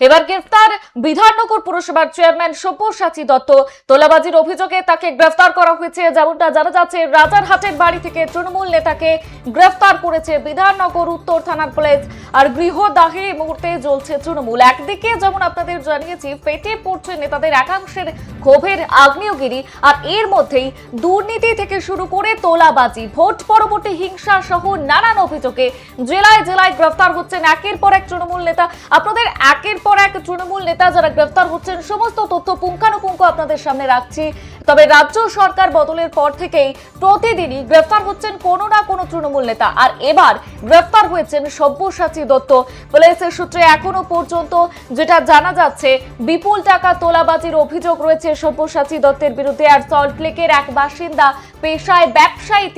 এবার গ্রেফতার বিধাননগর পুরসভার চেয়ারম্যান সব্যসাচী দত্ত। তোলাবাজির অভিযোগে তাকে গ্রেফতার করা হয়েছে। যেমনটা জানা যাচ্ছে, রাজারহাটের বাড়ি থেকে তৃণমূল নেতাকে গ্রেফতার করেছে বিধাননগর উত্তর থানার পুলিশ। আর গৃহদাহে এই মুহূর্তে জ্বলছে তৃণমূল। একদিকে যেমন আপনাদের জানিয়েছি, ফেটে পড়ছে নেতাদের একাংশের ক্ষোভের আগ্নেয়গিরি, আর এর মধ্যেই দুর্নীতি থেকে শুরু করে তোলাবাজি, ভোট পরবর্তী হিংসা সহ নানান অভিযোগে জেলায় জেলায় গ্রেফতার হচ্ছেন একের পর এক তৃণমূল নেতা। আপনাদের একের পর এক তৃণমূল নেতা যারা গ্রেফতার হচ্ছেন সমস্ত তথ্য পুঙ্খানুপুঙ্খ আপনাদের সামনে রাখছি। তবে রাজ্য সরকার বদলের পর থেকেই প্রতিদিনই গ্রেফতার হচ্ছেন কোনো না কোনো তৃণমূল নেতা, আর এবার গ্রেফতার হয়েছেন সব্যসাচী দত্ত। পুলিশের সূত্রে এখনো পর্যন্ত যেটা জানা যাচ্ছে, বিপুল টাকা তোলাবাজির অভিযোগ রয়েছে সব্যসাচী দত্তের বিরুদ্ধে। আর সল্টলেকের এক বাসিন্দা, পেশায় ব্যবসায়ী,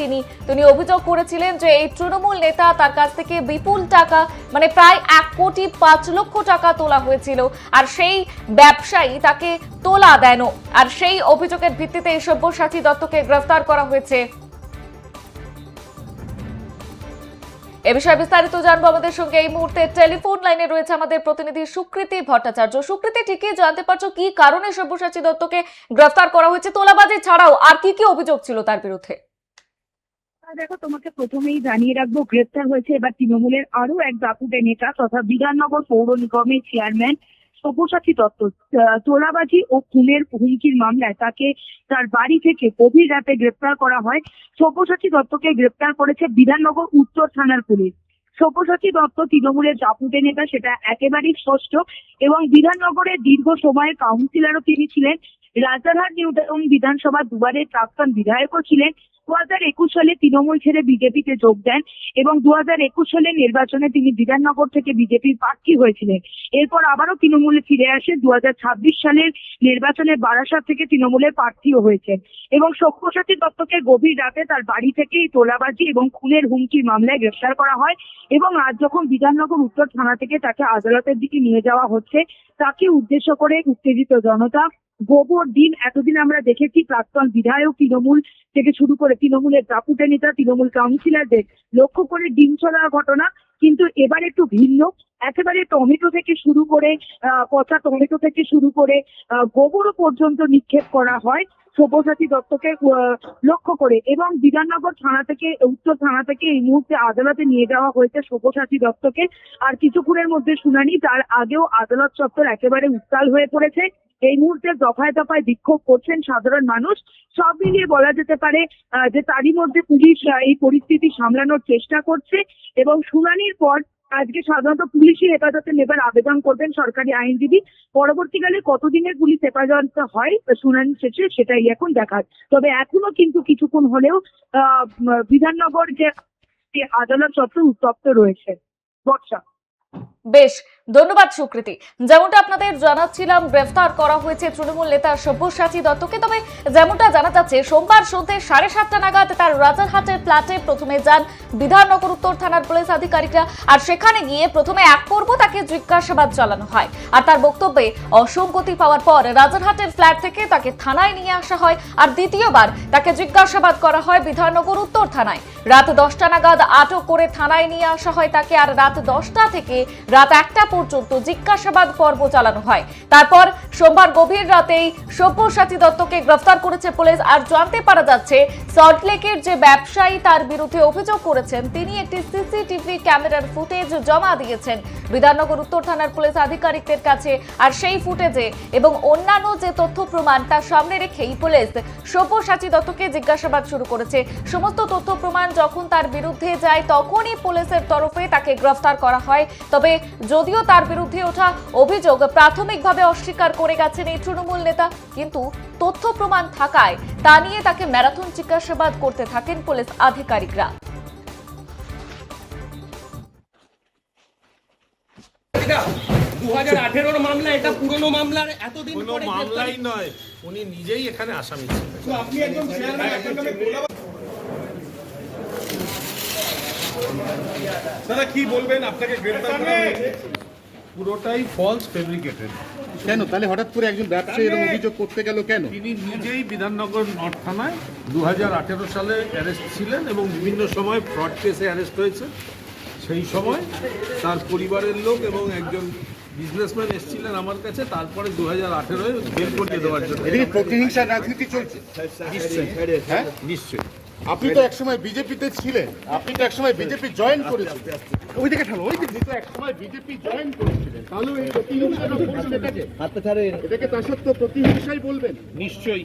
তিনি অভিযোগ করেছিলেন যে এই তৃণমূল নেতা তার কাছ থেকে বিপুল টাকা, মানে প্রায় 1,05,00,000 টাকা তোলা হয়েছিল, আর সেই ব্যবসায়ী তাকে তোলা দেন। আর সেই অভিযোগের ভিত্তিতে সব্যসাচী দত্তকে গ্রেফতার করা হয়েছে। এ বিষয়ে বিস্তারিত জানবো। আমাদের সঙ্গে এই মুহূর্তে টেলিফোন লাইনে রয়েছে আমাদের প্রতিনিধি সুকৃতি ভট্টাচার্য। সুকৃতি, ঠিকই জানতে পারছো কি কারণে সব্যসাচী দত্তকে গ্রেফতার করা হয়েছে? তোলাবাজি ছাড়াও আর কি কি অভিযোগ ছিল তার বিরুদ্ধে? দেখো, তোমাকে প্রথমেই জানিয়ে রাখবো, গ্রেপ্তার হয়েছে এবার তৃণমূলের আরো এক দাপুটে নেতা তথা বিধাননগর পৌর নিগমের চেয়ারম্যান সব্যসাচী দত্ত। তোলাবাজি ও খুনের হুমকির মামলায় তাকে তার বাড়ি থেকে গভীর রাতে গ্রেপ্তার করা হয়। সব্যসাচী দত্তকে গ্রেপ্তার করেছে বিধাননগর উত্তর থানার পুলিশ। সব্যসাচী দত্ত তৃণমূলের দাপুটে নেতা, সেটা একেবারেই স্পষ্ট, এবং বিধাননগরের দীর্ঘ সময়ের কাউন্সিলরও তিনি ছিলেন। রাজারহাট নিউ টাউন বিধানসভা দুবারের প্রাক্তন বিধায়কও ছিলেন। 2021 সালে তৃণমূল ছেড়ে বিজেপিতে যোগ দেন এবং 2021 সালে নির্বাচনে তিনি বিধাননগর থেকে বিজেপির প্রার্থী হয়েছিলেন। এরপর আবারও তৃণমূলে ফিরে আসে। 2026 সালের নির্বাচনে বারাসাত থেকে তৃণমূলের প্রার্থীও হয়েছেন। এবং সব্যসাচী দত্তকে গভীর রাতে তার বাড়ি থেকেই তোলাবাজি এবং খুনের হুমকির মামলায় গ্রেফতার করা হয়। এবং আজ যখন বিধাননগর উত্তর থানা থেকে তাকে আদালতের দিকে নিয়ে যাওয়া হচ্ছে, তাকে উদ্দেশ্য করে উত্তেজিত জনতা, গোবর ডিম, এতদিন আমরা দেখেছি প্রাক্তন বিধায়ক তৃণমূল থেকে শুরু করে তৃণমূলের দাপুটে নেতা, তৃণমূল কাউন্সিলরদের লক্ষ্য করে ডিম ছড়ার ঘটনা, কিন্তু এবার একটু ভিন্ন। একেবারে টমেটো থেকে শুরু করে পচা টমেটো থেকে শুরু করে গোবরও পর্যন্ত নিক্ষেপ করা হয় সব্যসাচী দত্তকে লক্ষ্য করে। এবং বিধাননগর থানা থেকে, উত্তর থানা থেকে এই মুহূর্তে আদালতে নিয়ে যাওয়া হয়েছে সব্যসাচী দত্তকে। আর কিছুক্ষণের মধ্যে শুনানি। তার আগেও আদালত চত্বর একেবারে উত্তাল হয়ে পড়েছে। এই মুহূর্তে দফায় দফায় বিক্ষোভ করছেন সাধারণ মানুষ। সব মিলিয়ে বলা যেতে পারে যে তারই মধ্যে পুলিশ এই পরিস্থিতি সামলানোর চেষ্টা করছে। এবং শুনানির পর আজকে সাধারণত পুলিশি হেফাজতে নেবার আবেদন করবেন সরকারি আইনজীবী। পরবর্তীকালে কতদিনের পুলিশ হেফাজত হয় শুনানি শেষে, সেটাই এখন দেখার। তবে এখনো কিন্তু কিছুক্ষণ হলেও বিধাননগর যে আদালত চত্বর উত্তপ্ত রয়েছে। বর্ষা। বেশ, ধন্যবাদ সুকৃতি। যেমনটা আপনাদের জানাচ্ছিলাম, গ্রেফতার করা হয়েছে তৃণমূল নেতা সব্যসাচী দত্তকে। তবে যেমনটা জানা যাচ্ছে, সোমবার সন্ধ্যে 7:30 নাগাদ তার রাজারহাটের ফ্ল্যাটে প্রথমে যান বিধাননগর উত্তর থানার পুলিশ আধিকারিকরা। আর সেখানে গিয়ে প্রথমে এক পর্ব তাকে জিজ্ঞাসাবাদ চালানো হয়। আর তার বক্তব্যে অসঙ্গতি পাওয়ার পর রাজারহাটের ফ্ল্যাট থেকে তাকে থানায় নিয়ে আসা হয়। আর দ্বিতীয়বার তাকে জিজ্ঞাসাবাদ করা হয় বিধাননগর উত্তর থানায়। রাত 10টা নাগাদ আটক করে থানায় নিয়ে আসা হয় তাকে। আর রাত 10টা থেকে রাত 1টা পর্যন্ত জিজ্ঞাসাবাদ পর্ব চালানো হয়। তারপর সোমবার গভীর রাতেই সব্যসাচী দত্তকে গ্রেফতার করেছে পুলিশ। আর জানতে পারা যাচ্ছে, সল্টলেকের যে ব্যবসায়ী তার বিরুদ্ধে অভিযোগ করেছেন, তিনি একটি সিসিটিভি ক্যামেরার ফুটেজ জমা দিয়েছেন বিধাননগর উত্তর থানার পুলিশ আধিকারিকদের কাছে। আর সেই ফুটেজে এবং অন্যান্য যে তথ্য প্রমাণ তার সামনে রেখেই পুলিশ সব্যসাচী দত্তকে জিজ্ঞাসাবাদ শুরু করেছে। সমস্ত তথ্য প্রমাণ যখন তার বিরুদ্ধে যায়, তখনই পুলিশের তরফে তাকে গ্রেফতার করা হয়। তবে যদিও তার বিরুদ্ধে ওঠা অভিযোগ প্রাথমিকভাবে অস্বীকার করে গেছেন এই তৃণমূল নেতা, কিন্তু তথ্য প্রমাণ থাকায় তা নিয়ে তাকে ম্যারাথন জিজ্ঞাসাবাদ করতে থাকেন পুলিশ আধিকারিকরা। 2018 মামলা, এটা পুরনো মামলার এতদিন কোনো মামলাই নয়, উনি নিজেই এখানে আসামি ছিলেন। আপনি একজন দাদা কি বলবেন, আপনাকে গ্রেফতার করা হয়েছে? পুরোটাই ফলস ফেব্রিকেটেড। কেন তাহলে হঠাৎ করে একজন ব্যবসায়ী এরকম অভিযোগ করতে গেল কেন? তিনি নিজেই বিধাননগর নর্থ থানায় 2018 সালে অ্যারেস্ট ছিলেন এবং বিভিন্ন সময় ফ্রড কেসে অ্যারেস্ট হয়েছে। সেই সময় তার পরিবারের লোক এবং একজন বিজনেসম্যান এসেছিলেন আমার কাছে, তারপরে 2018-এ বের করিয়ে দেওয়ার জন্য। এদিকে প্রতিহিংসার রাজনীতি চলছে। হ্যাঁ, নিশ্চয়ই। আপনি তো একসময় বিজেপিতে ছিলেন, আপনি তো একসময় বিজেপি জয়েন করেছিলেন। ওইদিকে ঠালো, ওইদিকে তো একসময় বিজেপি জয়েন করেছিলেন, তাহলে এই প্রতিহিংসাটা বলছেন এটাকে? এটাকে তা সত্ত্বেও প্রতিহিংসাই বলবেন? নিশ্চয়ই।